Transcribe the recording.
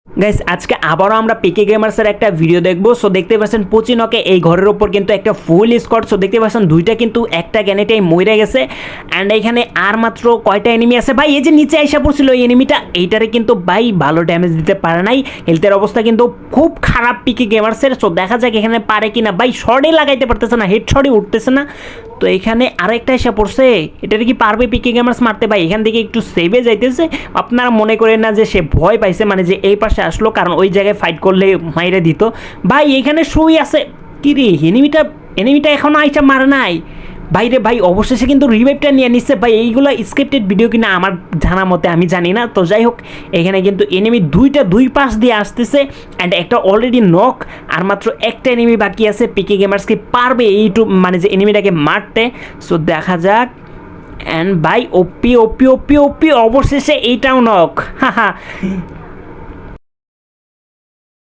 Guys আজকে আবারও আমরা পিকে গেমার্সের একটা ভিডিও দেখবো। সো দেখতে পাচ্ছেন পচিনকে এই ঘরের উপর কিন্তু একটা ফুল স্কোয়াড। সো দেখতে পাচ্ছেন দুইটা কিন্তু একটা গ্যানেটাই মরে গেছে। অ্যান্ড এখানে আর মাত্র কয়টা এনিমি আছে ভাই, এই যে নিচে আইসা পড়ছিল এই এনিমিটা, এইটারে কিন্তু ভাই ভালো ড্যামেজ দিতে পারে নাই। হেলথের অবস্থা কিন্তু খুব খারাপ পিকে গেমার্সের। সো দেখা যাক এখানে পারে কিনা। ভাই শর্টে লাগাইতে পারতেছে না, হেড শর্টে উঠতেছে না। তো এখানে আরেকটা এসে পড়ছে, এটাতে কি পারবে পিকে গেমার্স মারতে? ভাই এখান থেকে একটু সেভে যাইতেছে। আপনারা মনে করেন না যে সে ভয় পাইছে, মানে যে এই পাশে আসলো, কারণ ওই জায়গায় ফাইট করলে মাইরে দিত। ভাই এখানে শুই আছে কি রে, এনিমিটা এখনো আইসা মারে নাই। ভাইরে ভাই অবশেষে কিন্তু রিভাইভটা নিয়ে নিচ্ছে। ভাই এইগুলো স্ক্রিপ্টেড ভিডিও কিনা আমার জানা মতে আমি জানি না। তো যাই হোক, এখানে কিন্তু এনিমি দুই পাশ দিয়ে আসতেছে। অ্যান্ড একটা অলরেডি নক, আর মাত্র একটা এনিমি বাকি আছে। পিকে গেমার্সকে পারবে মানে যে এনিমিটাকে মারতে? সো দেখা যাক। অ্যান্ড ভাই ওপি ওপি ওপি ওপি অবশেষে এইটাও নক। হা